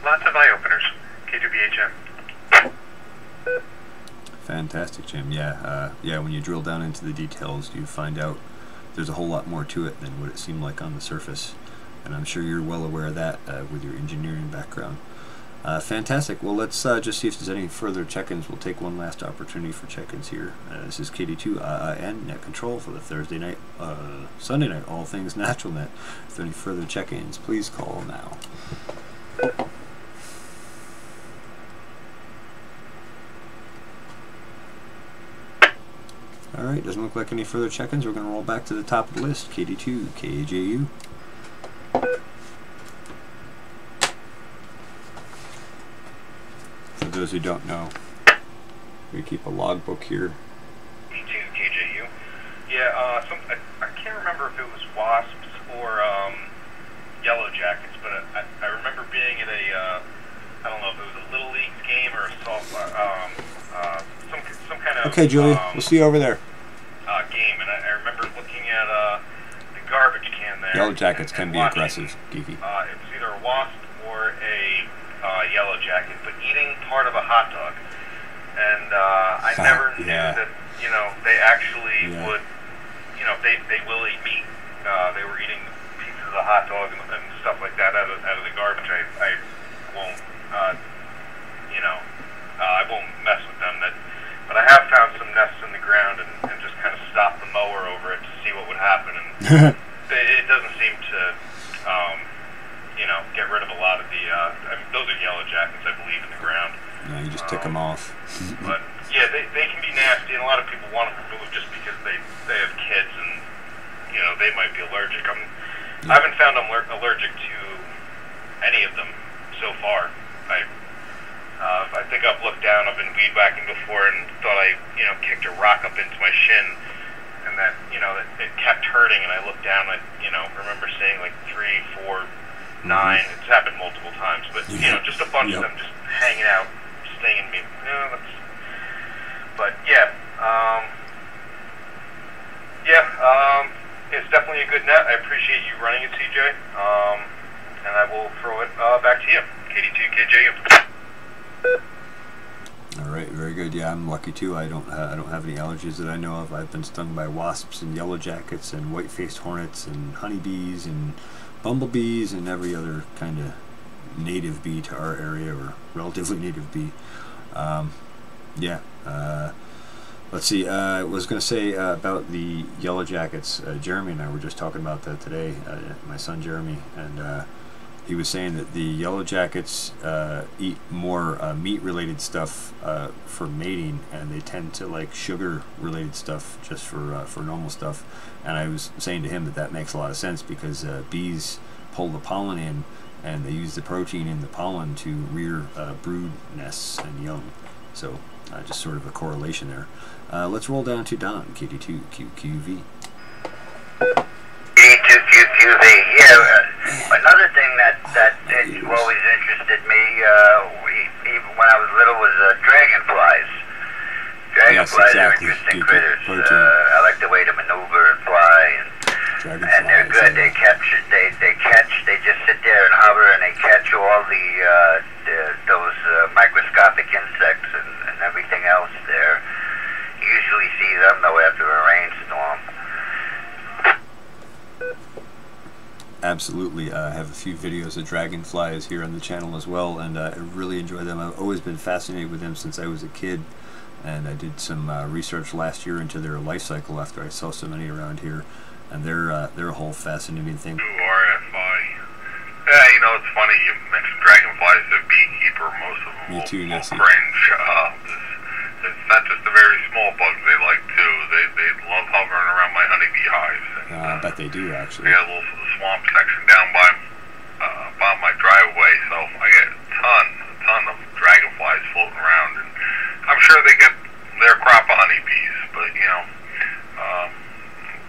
Lots of eye-openers. K2BHM.
Fantastic, Jim. Yeah, yeah. When you drill down into the details, you find out there's a whole lot more to it than what it seemed like on the surface, and I'm sure you're well aware of that with your engineering background. Fantastic. Well, let's just see if there's any further check-ins. We'll take one last opportunity for check-ins here. This is KD2 IIN Net Control for the Thursday night, Sunday night, All Things Natural Net. If any further check-ins, please call now. Alright, doesn't look like any further check-ins. We're going to roll back to the top of the list. KD2 KJU. For those who don't know, we keep a logbook here.
KD2 KJU. Yeah, I can't remember if it was wasps or yellow jackets, but I remember being at a I don't know if it was a Little League game or a softball, some kind of
okay, Julia, we'll see you over there.
Game, and I remember looking at the garbage can there.
Yellow jackets can be
watching,
aggressive, Geeky.
It was either a wasp or a yellow jacket, but eating part of a hot dog. And I never knew that, you know, they actually would, you know, they will eat meat. They were eating pieces of the hot dog and stuff like that out of the garbage. I won't, you know, I won't mess with them. But I have found some nests in the ground and just kind of stopped the mower over it to see what would happen. And it doesn't seem to, you know, get rid of a lot of the, I mean, those are yellow jackets, I believe, in the ground.
Yeah, you just tick them off.
But, yeah, they can be nasty, and a lot of people want them removed just because they have kids and, you know, they might be allergic. I haven't found I'm allergic to any of them so far. I think I've looked down, I've been weed whacking before and thought I, you know, kicked a rock up into my shin, and that, you know, that it kept hurting, and I looked down, I, you know, remember seeing like 3, 4, 9, it's happened multiple times, but, you know, just a bunch of them just hanging out, stinging me. You know, but, yeah, it's definitely a good net. I appreciate you running it, CJ, and I will throw it back to you. KD2 KJU.
Alright, very good. Yeah, I'm lucky too. I don't have any allergies that I know of. I've been stung by wasps and yellow jackets and white-faced hornets and honeybees and bumblebees and every other kind of native bee to our area, or relatively native bee. Let's see. I was going to say about the yellow jackets. Jeremy and I were just talking about that today. My son Jeremy, and he was saying that the yellow jackets eat more meat-related stuff for mating, and they tend to like sugar-related stuff just for normal stuff. And I was saying to him that makes a lot of sense, because bees pull the pollen in, and they use the protein in the pollen to rear brood nests and young. So just sort of a correlation there. Let's roll down to Don, KD2 QQV.
KD2QQV, yeah. Another thing that always interested me, even when I was little, was dragonflies. Dragonflies are interesting critters. I like the way they maneuver and fly. And
Dragonflies.
And they're good. They just sit there and hover, and they catch all those microscopic insects and everything else there. You usually see them, though, after a rainstorm.
Absolutely. I have a few videos of dragonflies here on the channel as well, and I really enjoy them. I've always been fascinated with them since I was a kid, and I did some research last year into their life cycle after I saw so many around here, and they're a whole fascinating thing.
RFI. Yeah, you know, it's funny you mentioned dragonflies. The beekeeper, most of them will cringe. It's not just the very small bugs they like too. They love hovering around my honeybee hives. And,
I bet they do, actually.
Yeah, a little swamp section down by my driveway, so I get a ton of dragonflies floating around, and I'm sure they get their crop of honeybees, but you know,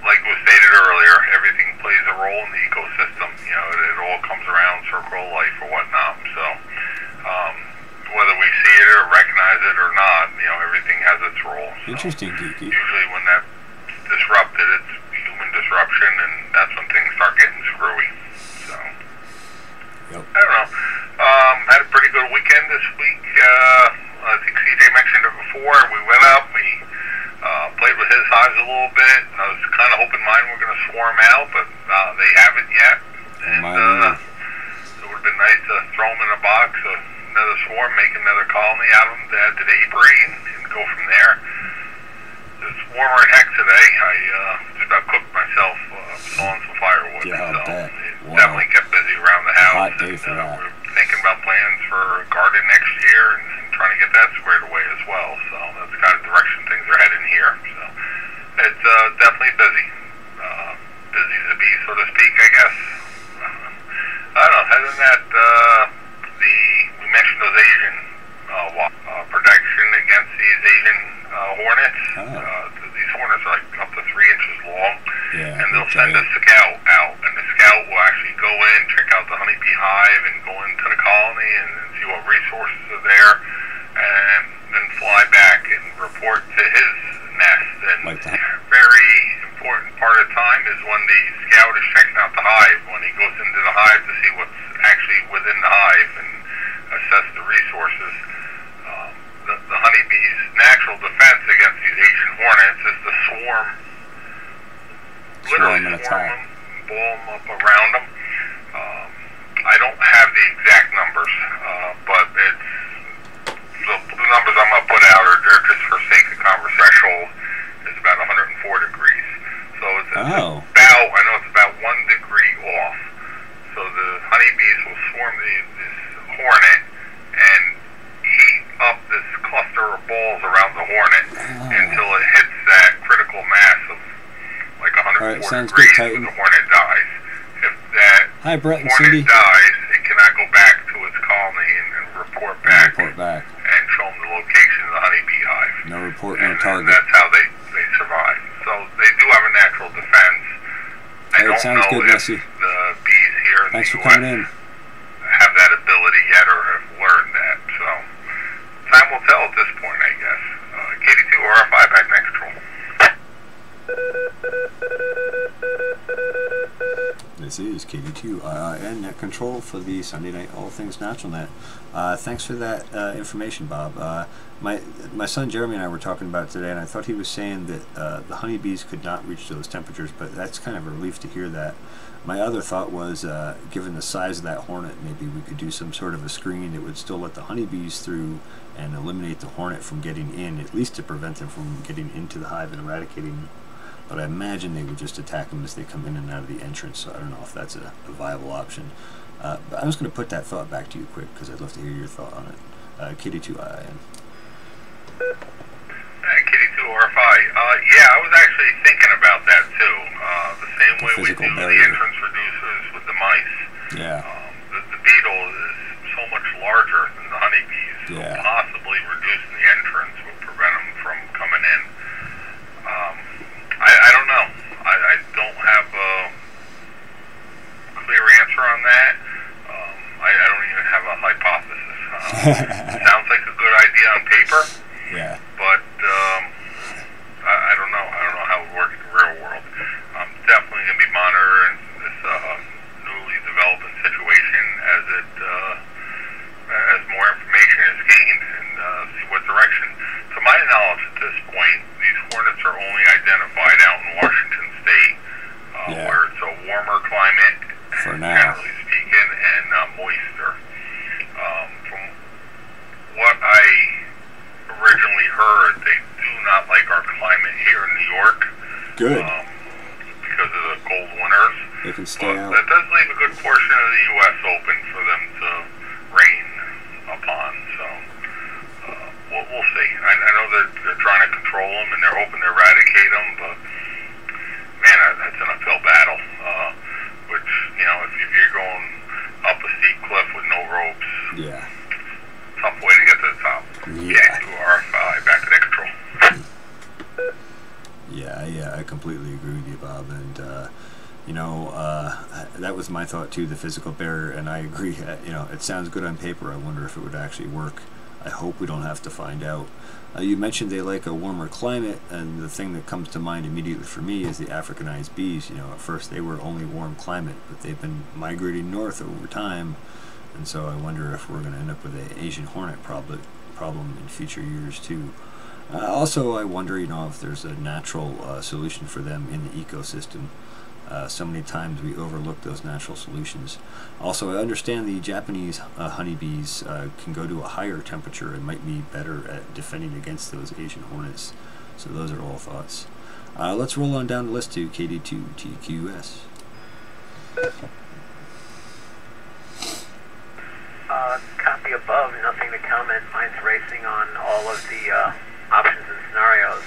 like was stated earlier, everything plays a role in the ecosystem. You know, it all comes around, circle of life or whatnot. So whether we see it or recognize it or not, you know, everything has its role. So
interesting, Geeky.
Usually when that's disrupted, it's human disruption, and that's when things start getting screwy. So,
yep.
I don't know. Had a pretty good weekend this week. I think CJ mentioned it before. We went up, we played with his hives a little bit. I was kind of hoping mine were going to swarm out, but they haven't yet. And it would have been nice to throw them in a box, another swarm, make another colony out of them to add to the apiary and go from there. It's warmer than heck today. I just about cooked myself sawing some firewood.
Yeah,
so
bet.
It
Wow.
definitely kept busy around the house.
Hot day for that.
We're thinking about plans for a garden next year and trying to get that squared away as well. So that's the kind of direction things are heading here. So it's definitely busy. Busy as a bee, so to speak, I guess. I don't know. Other than that, we mentioned those Asian protection against these Asian hornets. These hornets are like up to 3 inches long, and they'll send a scout out, and the scout will actually go in, check out the honeybee hive, and go into the colony and see what resources are there, and then fly back and report to his nest. And very important part of the time is when the scout is checking out the hive, when he goes into the hive to see what's actually within the hive and assess the resources. The honeybee's natural defense against these Asian hornets is to swarm, literally swarm them, ball them up around them. I don't have the exact numbers, but the numbers I'm going to put out are just for sake of conversation. It's about 104 degrees. So it's about 1 degree off. So the honeybees will swarm this hornet and heat up this cluster of balls around the hornet until it hits that critical mass of like 104 degrees, and the hornet dies. If that hornet dies, it cannot go back to its colony and report back and show them the location of the honeybee hive.
No report, no target.
And that's how they survive. So they do have a natural defense. I don't know if the bees here in the U.S. have that ability yet or have learned that. So time will tell at this point, I guess. KD2 RFI back next control.
This is KD2 and Net Control for the Sunday Night All Things Natural Net. Thanks for that information, Bob. My son Jeremy and I were talking about it today, and I thought he was saying that the honeybees could not reach those temperatures, but that's kind of a relief to hear that. My other thought was, given the size of that hornet, maybe we could do some sort of a screen that would still let the honeybees through and eliminate the hornet from getting in, at least to prevent them from getting into the hive and eradicating them. But I imagine they would just attack them as they come in and out of the entrance, so I don't know if that's a viable option. But I was going to put that thought back to you quick, because I'd love to hear your thought on it. KD2IN.
KD2 RFI. Yeah, I was actually thinking about that too. The same way we do the entrance reducers with the mice.
Yeah.
The beetle is so much larger than the honeybees, so possibly reducing the entrance would prevent them from coming in. I don't know. I don't have a clear answer on that. I don't even have a hypothesis. Sounds like a good idea on paper.
Yeah.
But I don't know. I don't know how it would work in the real world. I'm definitely going to be monitoring climate here in New York.
Good.
Because of the cold winters.
They can stay out.
That does leave a good portion of the U.S. open for them to rain upon. So we'll see. I know they're trying to control them and they're hoping to eradicate them, but man, that's an uphill battle. Which, you know, if you're going up a steep cliff with no ropes,
yeah,
tough way to get to the top.
Yeah.
Can't do RFI, back to net control.
Yeah, I completely agree with you, Bob. And you know, that was my thought too, the physical barrier. And I agree. You know, it sounds good on paper. I wonder if it would actually work. I hope we don't have to find out. You mentioned they like a warmer climate, and the thing that comes to mind immediately for me is the Africanized bees. You know, at first they were only warm climate, but they've been migrating north over time, and so I wonder if we're going to end up with an Asian hornet problem in future years too. Also, I wonder, you know, if there's a natural solution for them in the ecosystem. So many times we overlook those natural solutions. Also, I understand the Japanese honeybees can go to a higher temperature and might be better at defending against those Asian hornets. So those are all thoughts. Let's roll on down the list to KD2TQS.
Copy above, nothing to comment. Mine's racing on all of the options and scenarios.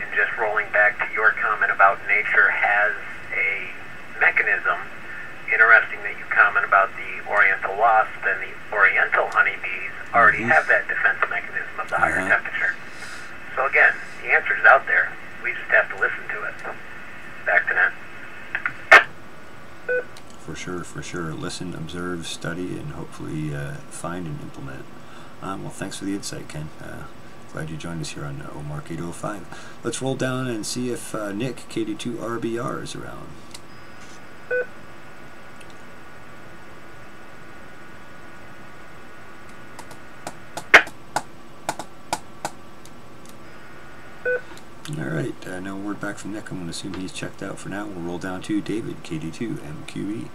And just rolling back to your comment about nature has a mechanism. Interesting that you comment about the oriental wasp, and the oriental honeybees already have that defense mechanism of the higher temperature. So again, the answer's out there. We just have to listen to it. Back to that.
For sure. Listen, observe, study, and hopefully find and implement. Well, thanks for the insight, Ken. Glad you joined us here on OMARC 805. Let's roll down and see if Nick, KD2RBR, is around. Alright, no word back from Nick. I'm going to assume he's checked out for now. We'll roll down to David, KD2MQE.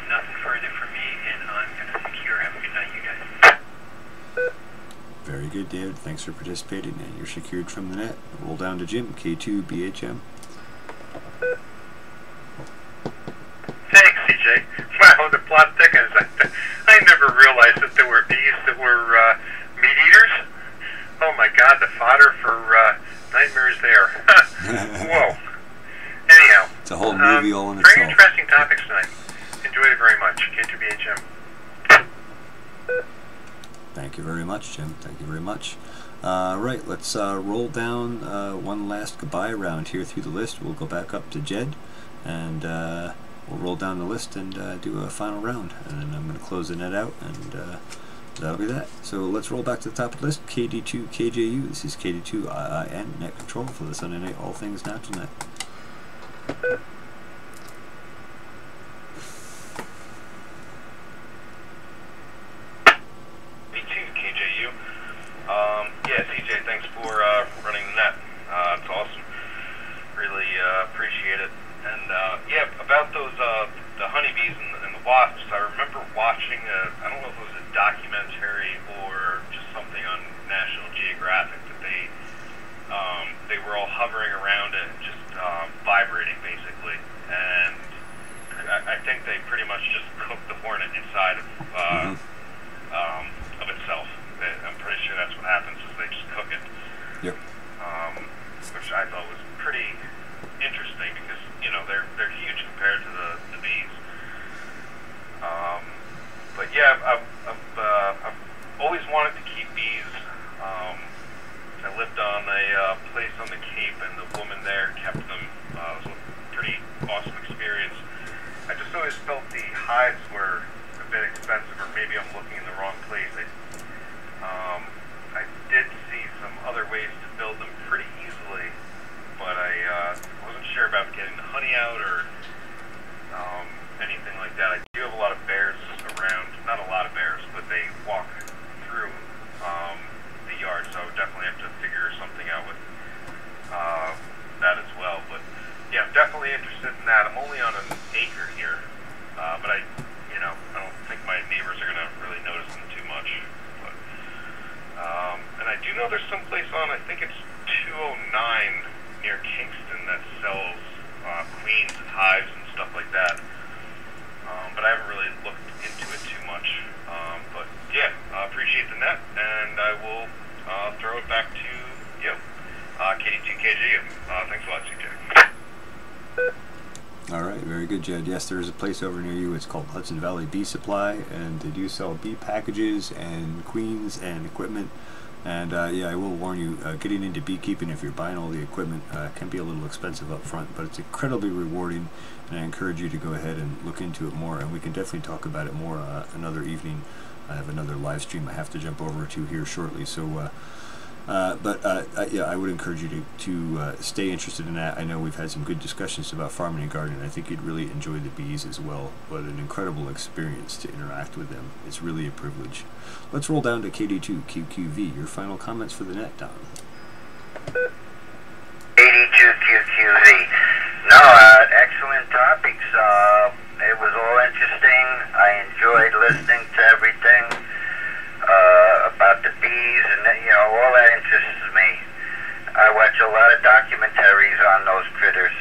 Nothing further from me, and I'm going to secure. Have a good night, you guys.
Very good, David. Thanks for participating, and you're secured from the net. Roll down to Jim, K2BHM.
Thanks, CJ. Wow, the plot thickens. I never realized that there were bees that were meat eaters. Oh my God, the fodder for nightmares there. Whoa. Anyhow,
it's a whole movie all in
very
itself.
interesting topics tonight. Enjoyed it very much. K2BHM.
Thank you very much, Jim. Thank you very much. Right, let's roll down one last goodbye round here through the list. We'll go back up to Jed, and we'll roll down the list and do a final round. And then I'm going to close the net out, and that'll be that. So let's roll back to the top of the list. KD2KJU. This is KD2IIN Net Control for the Sunday Night All Things Natural Net.
Yeah, CJ, thanks for running the net. It's awesome. Really appreciate it. And yeah, about those the honeybees and the wasps. I remember watching I don't know if it was a documentary or just something on National Geographic that they were all hovering around it, just vibrating basically. And I think they pretty much just cooked the hornet inside of itself. I'm pretty sure that's what happens, is they just cook it.
Yep.
Which I thought was pretty interesting because, you know, they're huge compared to the bees. But yeah, I've always wanted to keep bees. I lived on a place on the Cape, and the woman there kept them. It was a pretty awesome experience. I just always felt the hives were a bit expensive, or maybe I'm looking in the wrong place. I did see some other ways to build them pretty easily, but I wasn't sure about getting the honey out or anything like that. I do have a lot of bears around, not a lot of bears, but they walk through the yard, so I would definitely have to figure something out with that as well. But yeah, I'm definitely interested in that. I'm only on an acre here, but I don't think my neighbors are going to really notice them too much. on, I think it's 209 near Kingston that sells queens and hives and stuff like that. But I haven't really looked into it too much. But yeah, I appreciate the net, and I will throw it back to you, KD2KG. Thanks a lot, CJ.
All right, very good, Jed. Yes, there is a place over near you. It's called Hudson Valley Bee Supply, and they do sell bee packages and queens and equipment. And yeah, I will warn you, getting into beekeeping, if you're buying all the equipment, can be a little expensive up front, but it's incredibly rewarding, and I encourage you to go ahead and look into it more, and we can definitely talk about it more another evening. I have another live stream I have to jump over to here shortly, so yeah, I would encourage you to stay interested in that. I know we've had some good discussions about farming and gardening. I think you'd really enjoy the bees as well. What an incredible experience to interact with them. It's really a privilege. Let's roll down to KD2QQV. Your final comments for the net, Don.
KD2QQV. No, excellent topics. It was all interesting. I enjoyed listening to everything about the bees, and all that interests me. I watch a lot of documentaries on those critters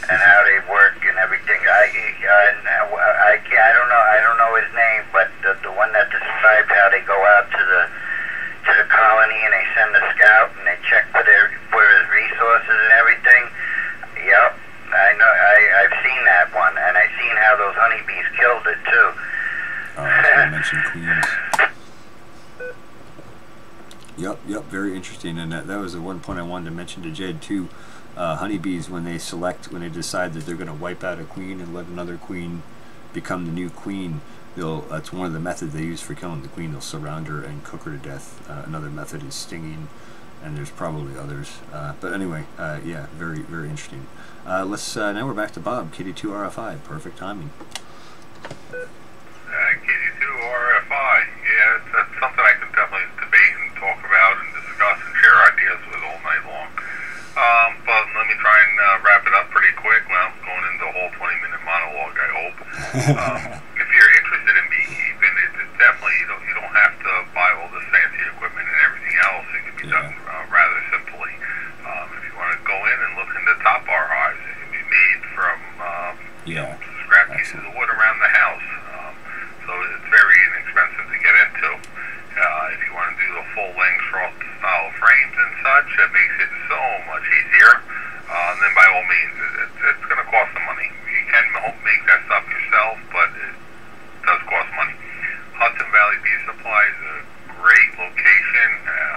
and how they work and everything. I don't know his name, but the one that described how they go out to the colony and they send a scout and they check for his resources and everything. Yep, I know. I've seen that one, and I've seen how those honeybees killed it too.
Oh, I was going to mention queens. Yep, very interesting, and that was the one point I wanted to mention to Jed too. Honeybees, when they decide that they're going to wipe out a queen and let another queen become the new queen, that's one of the methods they use for killing the queen. They'll surround her and cook her to death. Another method is stinging, and there's probably others. But anyway, yeah, very, very interesting. Now we're back to Bob, KD2RFI, perfect timing.
KD2RFI, yeah, that's something I can definitely debate and talk about and discuss and share ideas with all night long. But let me try and wrap it up pretty quick. Well, going into a whole 20-minute monologue, I hope. If you're interested in beekeeping, it's definitely, you don't have to buy all this fancy equipment and everything else. It can be done rather simply. If you want to go in and look into top bar hives, it can be made from scrap pieces of wood around the house. So it's very inexpensive to get into. If you want to do the full-length frost-style frames and such, that makes it so much easier. Then by all means, it's going to cost some money. You can make that stuff yourself, but it does cost money. Hudson Valley Bee Supply is a great location.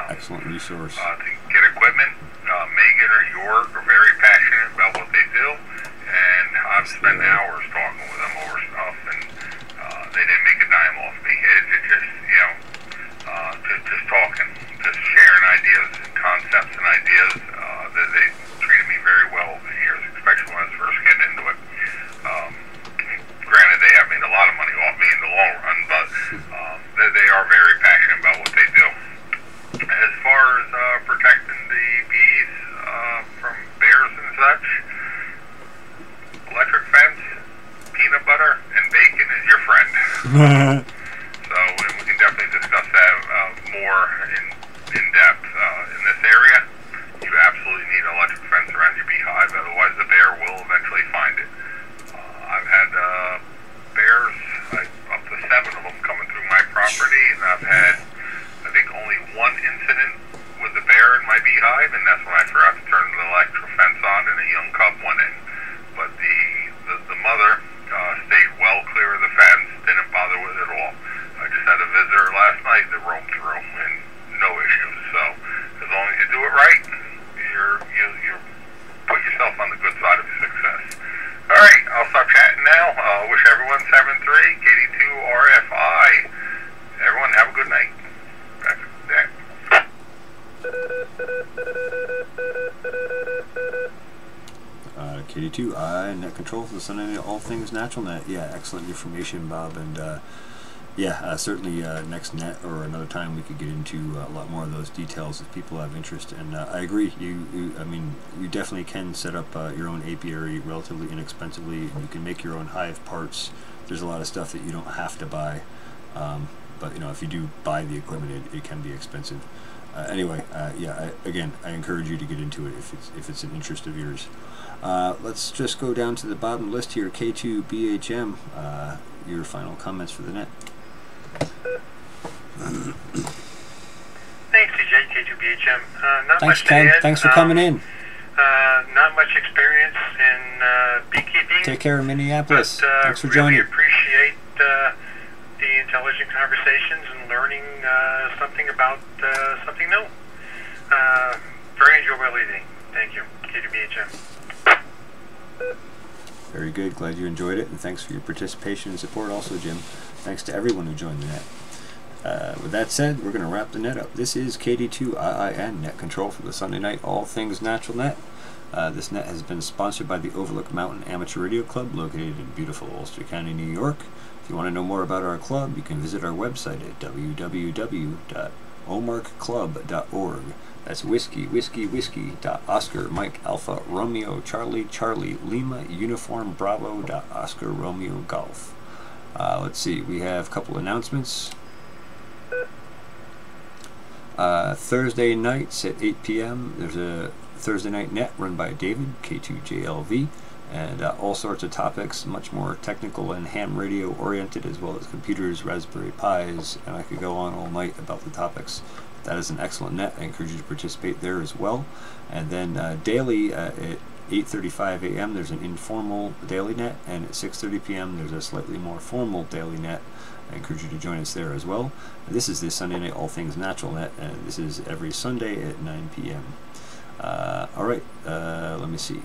Excellent resource.
To get equipment. Megan or York are very passionate about what they do, and I've spent hours talking with them over stuff, and they didn't make a dime off me. It's just, just talking, just sharing ideas and concepts and ideas. They treated me very well over the years, especially when I was first getting into it. Granted, they have made a lot of money off me in the long run, but they are very passionate about what they do. As far as protecting the bees from bears and such, electric fence, peanut butter, and bacon is your friend. So we can definitely discuss that more in depth. In this area, you absolutely need an electric fence around your beehive, otherwise the bear will eventually find it. I've had bears, up to 7 of them coming through my property, and I've had, I think, only one incident with the bear in my beehive, and that's when I forgot to turn the electric fence on and a young cub went in. But the mother stayed well clear of the fence, didn't bother with it at all. I just had a visitor last night that roamed through, and no issues. So as long as you do it right, you put yourself on the good side of success. All right, I'll stop chatting now. Wish everyone 7-3, KD2RFI. Everyone have a good night. Back to that.
KD2I Net Control for the Sunday All Things Natural Net. Yeah, excellent information, Bob, and certainly next net or another time we could get into a lot more of those details if people have interest. And I agree. I mean, you definitely can set up your own apiary relatively inexpensively, and you can make your own hive parts. There's a lot of stuff that you don't have to buy, but if you do buy the equipment, it can be expensive. Anyway, yeah, again, I encourage you to get into it if it's an interest of yours. Let's just go down to the bottom list here. K2BHM, your final comments for the net.
Thanks, CJ. K2BHM. Not
Thanks,
much
Ken.
to add.
Thanks for coming in.
Not much experience in beekeeping.
Take care of Minneapolis.
But,
thanks for
really
joining.
Appreciate the intelligent conversations and learning something about something new. Very enjoyable evening. Thank you. K2BHM.
Very good. Glad you enjoyed it, and thanks for your participation and support also, Jim. Thanks to everyone who joined the net. With that said, we're going to wrap the net up. This is KD2IIN Net Control for the Sunday Night All Things Natural Net. This net has been sponsored by the Overlook Mountain Amateur Radio Club, located in beautiful Ulster County, New York. If you want to know more about our club, you can visit our website at www.omarcclub.org. That's whiskey, Oscar, Mike, Alpha, Romeo, Charlie, Lima, Uniform, Bravo, Oscar, Romeo, Golf. Let's see, we have a couple announcements. Thursday nights at 8 p.m. there's a Thursday night net run by David, K2JLV, and all sorts of topics, much more technical and ham radio oriented, as well as computers, Raspberry Pis, and I could go on all night about the topics. That is an excellent net. I encourage you to participate there as well. And then daily at 8:35 a.m. there's an informal daily net, and at 6:30 p.m. there's a slightly more formal daily net. I encourage you to join us there as well. And this is the Sunday Night All Things Natural Net, and this is every Sunday at 9 p.m. Alright, let me see.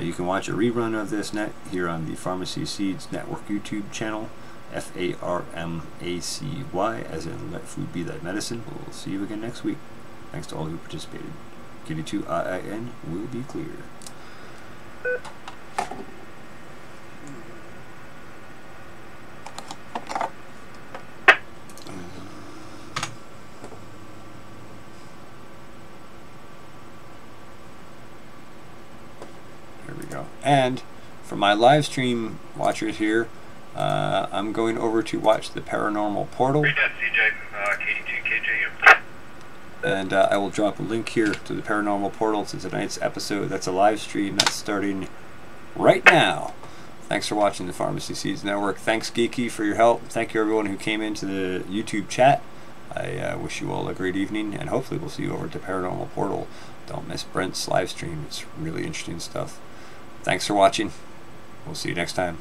You can watch a rerun of this net here on the Pharmacy Seeds Network YouTube channel, FARMACY, as in Let Food Be Thy Medicine. We'll see you again next week. Thanks to all who participated. KD2IIN will be clear. And for my live stream watchers here, I'm going over to watch the Paranormal Portal.
Read that, CJ. KD2KJU.
And I will drop a link here to the Paranormal Portal to tonight's episode. That's a live stream that's starting right now. Thanks for watching the Pharmacy Seeds Network. Thanks, Geeky, for your help. Thank you, everyone who came into the YouTube chat. I wish you all a great evening, and hopefully we'll see you over at the Paranormal Portal. Don't miss Brent's live stream. It's really interesting stuff. Thanks for watching. We'll see you next time.